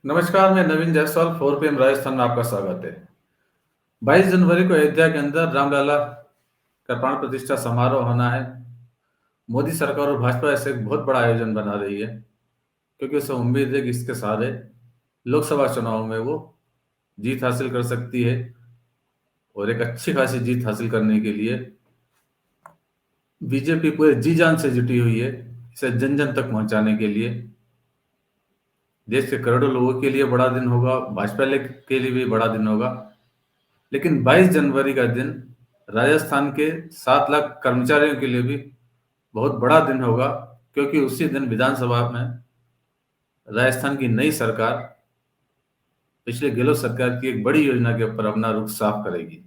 नमस्कार, मैं नवीन जायसवाल 4 PM राजस्थान में आपका स्वागत है। 22 जनवरी को अयोध्या के अंदर रामलला का प्राण प्रतिष्ठा समारोह होना है। मोदी सरकार और भाजपा ऐसे एक बहुत बड़ा आयोजन बना रही है, क्योंकि उसे उम्मीद है कि इसके सहारे लोकसभा चुनाव में वो जीत हासिल कर सकती है। और एक अच्छी खासी जीत हासिल करने के लिए बीजेपी पूरे जी जान से जुटी हुई है, इसे जन जन तक पहुंचाने के लिए। देश के करोड़ों लोगों के लिए बड़ा दिन होगा, भाजपा के लिए भी बड़ा दिन होगा। लेकिन 22 जनवरी का दिन राजस्थान के 7 लाख कर्मचारियों के लिए भी बहुत बड़ा दिन होगा, क्योंकि उसी दिन विधानसभा में राजस्थान की नई सरकार पिछले गहलोत सरकार की एक बड़ी योजना के ऊपर अपना रुख साफ करेगी।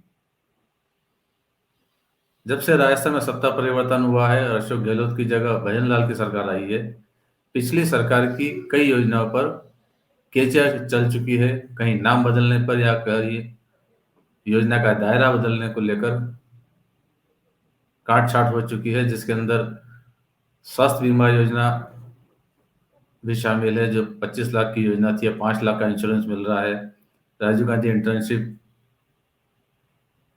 जब से राजस्थान में सत्ता परिवर्तन हुआ है और अशोक गहलोत की जगह भजन लाल की सरकार आई है, पिछली सरकार की कई योजनाओं पर केचिया चल चुकी है। कहीं नाम बदलने पर या कहीं योजना का दायरा बदलने को लेकर काट छाट हो चुकी है, जिसके अंदर स्वास्थ्य बीमा योजना भी शामिल है। जो 25 लाख की योजना थी, 5 लाख का इंश्योरेंस मिल रहा है। राजीव गांधी इंटर्नशिप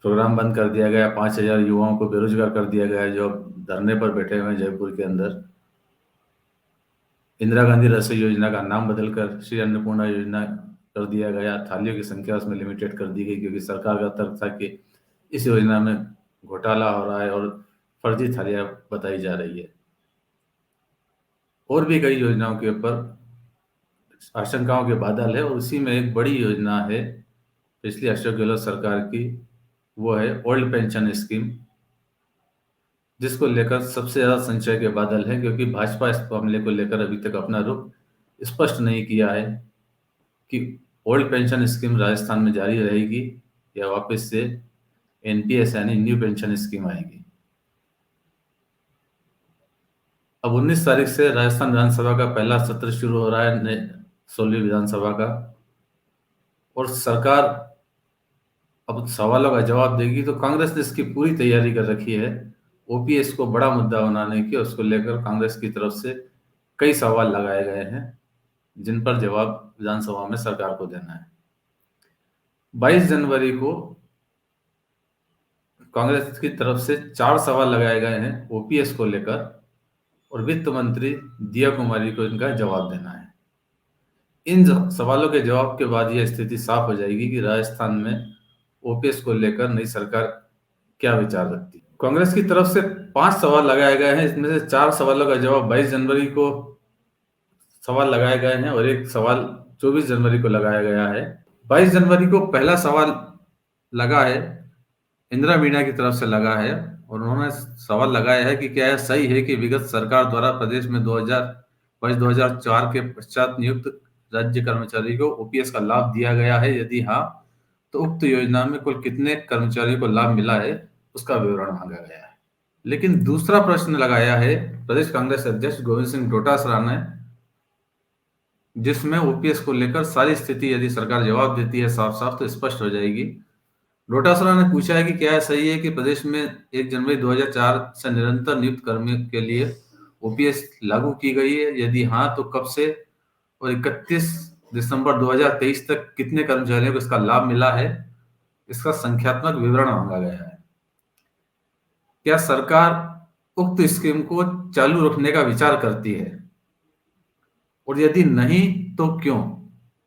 प्रोग्राम बंद कर दिया गया, 5,000 युवाओं को बेरोजगार कर दिया गया जो अब धरने पर बैठे हुए हैं जयपुर के अंदर। इंदिरा गांधी रसोई योजना का नाम बदलकर श्री अन्नपूर्णा योजना कर दिया गया। थालियों की संख्या उसमें लिमिटेड कर दी गई, क्योंकि सरकार का तर्क था कि इस योजना में घोटाला हो रहा है और फर्जी थालियां बताई जा रही है। और भी कई योजनाओं के ऊपर आशंकाओं के बादल है, और उसी में एक बड़ी योजना है पिछली अशोक गहलोत सरकार की, वो है ओल्ड पेंशन स्कीम, जिसको लेकर सबसे ज्यादा संशय के बादल है, क्योंकि भाजपा इस मामले को लेकर अभी तक अपना रुख स्पष्ट नहीं किया है कि ओल्ड पेंशन स्कीम राजस्थान में जारी रहेगी या वापस से एनपीएस यानी न्यू पेंशन स्कीम आएगी। अब 19 तारीख से राजस्थान विधानसभा का पहला सत्र शुरू हो रहा है, 16वीं विधानसभा का। और सरकार अब सवालों का जवाब देगी, तो कांग्रेस ने इसकी पूरी तैयारी कर रखी है। ओपीएस को बड़ा मुद्दा बनाने की, उसको लेकर कांग्रेस की तरफ से कई सवाल लगाए गए हैं, जिन पर जवाब विधानसभा में सरकार को देना है। 22 जनवरी को कांग्रेस की तरफ से 4 सवाल लगाए गए हैं ओपीएस को लेकर, और वित्त मंत्री दिया कुमारी को इनका जवाब देना है। इन सवालों के जवाब के बाद यह स्थिति साफ हो जाएगी कि राजस्थान में ओपीएस को लेकर नई सरकार क्या विचार रखती है। कांग्रेस की तरफ से 5 सवाल लगाए गए हैं, इसमें से 4 सवालों का जवाब 22 जनवरी को सवाल लगाए गए हैं और एक सवाल 24 जनवरी को लगाया गया है। 22 जनवरी को पहला सवाल लगा है, इंदिरा मीणा की तरफ से लगा है, और उन्होंने सवाल लगाया है कि क्या यह सही है कि विगत सरकार द्वारा प्रदेश में 2004 के पश्चात नियुक्त राज्य कर्मचारी को ओपीएस का लाभ दिया गया है? यदि हाँ, तो उक्त योजना में कुल कितने कर्मचारियों को लाभ मिला है, उसका विवरण मांगा गया है। लेकिन दूसरा प्रश्न लगाया है प्रदेश कांग्रेस अध्यक्ष गोविंद सिंह डोटासरा ने, जिसमें ओपीएस को लेकर सारी स्थिति यदि सरकार जवाब देती है साफ साफ तो स्पष्ट हो जाएगी। डोटासरा ने पूछा है कि क्या सही है कि प्रदेश में 1 जनवरी 2004 से निरंतर नियुक्त कर्मियों के लिए ओपीएस लागू की गई है? यदि हाँ, तो कब से और 31 दिसंबर 2023 तक कितने कर्मचारियों को इसका लाभ मिला है? इसका संख्यात्मक विवरण मांगा गया है। क्या सरकार उक्त स्कीम को चालू रखने का विचार करती है, और यदि नहीं तो क्यों?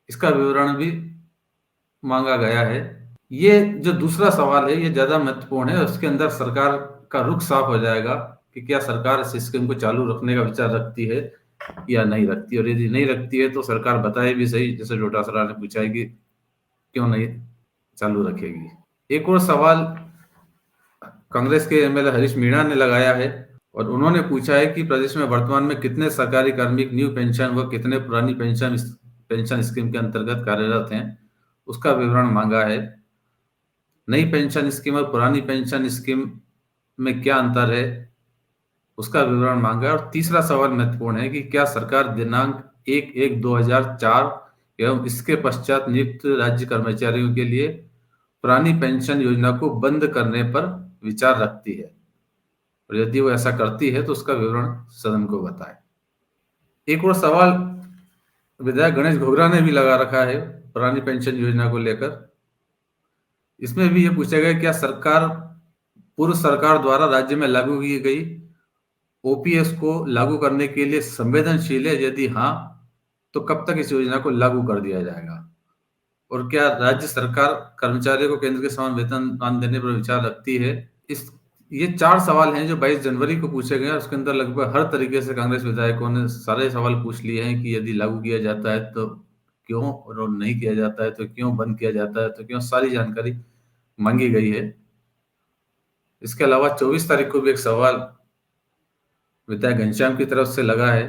इसका विवरण भी मांगा गया है। ये जो दूसरा सवाल है ये ज्यादा महत्वपूर्ण है, उसके अंदर सरकार का रुख साफ हो जाएगा कि क्या सरकार इस स्कीम को चालू रखने का विचार रखती है या नहीं रखती, और यदि नहीं रखती है तो सरकार बताए भी सही, जैसे डोटासरा ने पूछा है कि क्यों नहीं चालू रखेगी। एक और सवाल कांग्रेस के एमएलए हरीश मीणा ने लगाया है, और उन्होंने पूछा है कि प्रदेश में वर्तमान में कितने सरकारी कार्मिक न्यू पेंशन व कितने पुरानी पेंशन स्कीम के अंतर्गत कार्यरत हैं, उसका विवरण मांगा है। नई पेंशन स्कीम और पुरानी पेंशन स्कीम में क्या अंतर है, उसका विवरण मांगा है। और तीसरा सवाल महत्वपूर्ण है कि क्या सरकार दिनांक 1/1/2004 एवं इसके पश्चात नियुक्त राज्य कर्मचारियों के लिए पुरानी पेंशन योजना को बंद करने पर विचार रखती है, और यदि वो ऐसा करती है तो उसका विवरण सदन को बताए। एक और सवाल विधायक गणेश घोगरा ने भी लगा रखा है पुरानी पेंशन योजना को लेकर। इसमें भी ये पूछा गया क्या सरकार पूर्व सरकार द्वारा राज्य में लागू की गई ओपीएस को लागू करने के लिए संवेदनशील है, यदि हाँ तो कब तक इस योजना को लागू कर दिया जाएगा, और क्या राज्य सरकार कर्मचारियों को केंद्र के समान वेतनमान देने पर विचार रखती है। इस ये 4 सवाल हैं जो 22 जनवरी को पूछे गए हैं। उसके अंदर लगभग हर तरीके से कांग्रेस विधायकों ने सारे सवाल पूछ लिए हैं कि यदि लागू किया जाता है तो क्यों, और नहीं किया जाता है तो क्यों, बंद किया जाता है तो क्यों, सारी जानकारी मांगी गई है। इसके अलावा 24 तारीख को भी एक सवाल विधायक घनश्याम की तरफ से लगा है।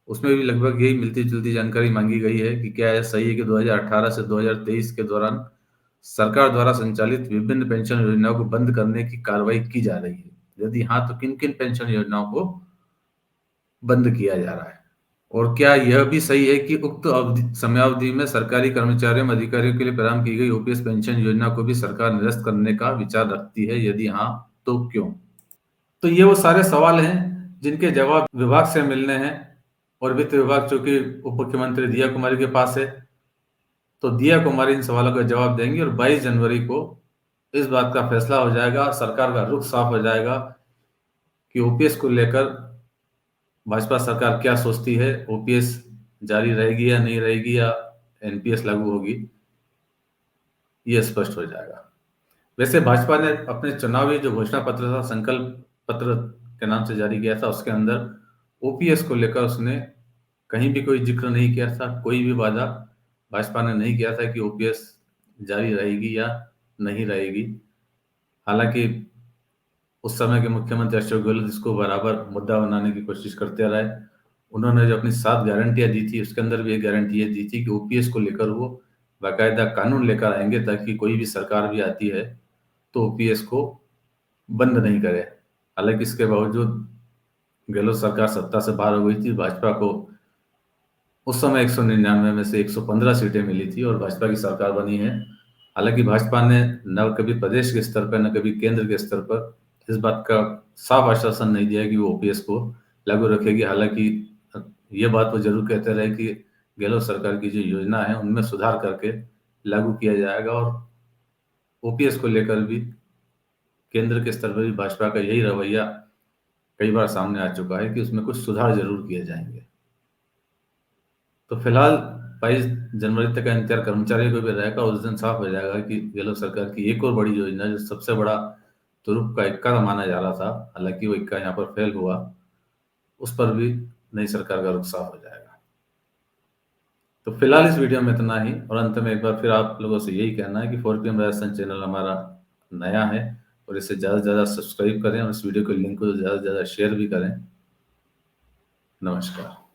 उसमें भी लगभग यही मिलती-जुलती जानकारी मांगी गई है कि क्या यह सही है कि 2018 से 2023 के दौरान सरकार द्वारा संचालित विभिन्न पेंशन योजनाओं को बंद करने की कार्रवाई की जा रही है? यदि हाँ, तो किन-किन पेंशन योजनाओं को बंद किया जा रहा है? और क्या यह भी सही है कि उक्त समयावधि में सरकारी कर्मचारियों एवं अधिकारियों के लिए प्रदान की गई ओपीएस पेंशन योजना को भी सरकार निरस्त करने का विचार रखती है? यदि हाँ, तो क्यों? तो ये वो सारे सवाल हैं जिनके जवाब विभाग से मिलने हैं, और वित्त विभाग चूंकि उप मुख्यमंत्री दिया कुमारी के पास है, तो दिया कुमारी इन सवालों का जवाब देंगी और 22 जनवरी को इस बात का फैसला हो जाएगा, सरकार का रुख साफ हो जाएगा कि ओपीएस को लेकर भाजपा सरकार क्या सोचती है। ओपीएस जारी रहेगी या नहीं रहेगी, या एनपीएस लागू होगी, ये स्पष्ट हो जाएगा। वैसे भाजपा ने अपने चुनावी जो घोषणा पत्र था, संकल्प पत्र के नाम से जारी किया था, उसके अंदर ओपीएस को लेकर उसने कहीं भी कोई जिक्र नहीं किया था, कोई भी वादा भाजपा ने नहीं किया था कि ओपीएस जारी रहेगी या नहीं रहेगी। हालांकि उस समय के मुख्यमंत्री अशोक गहलोत इसको बराबर मुद्दा बनाने की कोशिश करते रहे। उन्होंने जो अपनी 7 गारंटियां दी थी, उसके अंदर भी एक गारंटी ये दी थी कि ओपीएस को लेकर वो बाकायदा कानून लेकर आएंगे, ताकि कोई भी सरकार भी आती है तो ओपीएस को बंद नहीं करे। हालांकि इसके बावजूद गहलोत सरकार सत्ता से बाहर हो गई थी। भाजपा को उस समय 199 में से 115 सीटें मिली थी और भाजपा की सरकार बनी है। हालांकि भाजपा ने न कभी प्रदेश के स्तर पर न कभी केंद्र के स्तर पर इस बात का साफ आश्वासन नहीं दिया कि वो ओपीएस को लागू रखेगी। हालांकि ये बात वो जरूर कहते रहे कि गहलोत सरकार की जो योजना है उनमें सुधार करके लागू किया जाएगा, और ओपीएस को लेकर भी केंद्र के स्तर पर भी भाजपा का यही रवैया कई बार सामने आ चुका है कि उसमें कुछ सुधार जरूर किए जाएंगे। तो फिलहाल 22 जनवरी तक का इंतजार कर्मचारियों को भी रहेगा। उस दिन साफ हो जाएगा कि गहलोत सरकार की एक और बड़ी योजना, जो सबसे बड़ा तुरुप का इक्का माना जा रहा था, हालांकि वो इक्का यहाँ पर फेल हुआ, उस पर भी नई सरकार का रुख साफ हो जाएगा। तो फिलहाल इस वीडियो में इतना ही, और अंत में एक बार फिर आप लोगों से यही कहना है कि 4PM राजस्थान चैनल हमारा नया है, और इसे ज़्यादा से ज़्यादा सब्सक्राइब करें और इस वीडियो के लिंक को ज़्यादा से ज़्यादा शेयर भी करें। नमस्कार।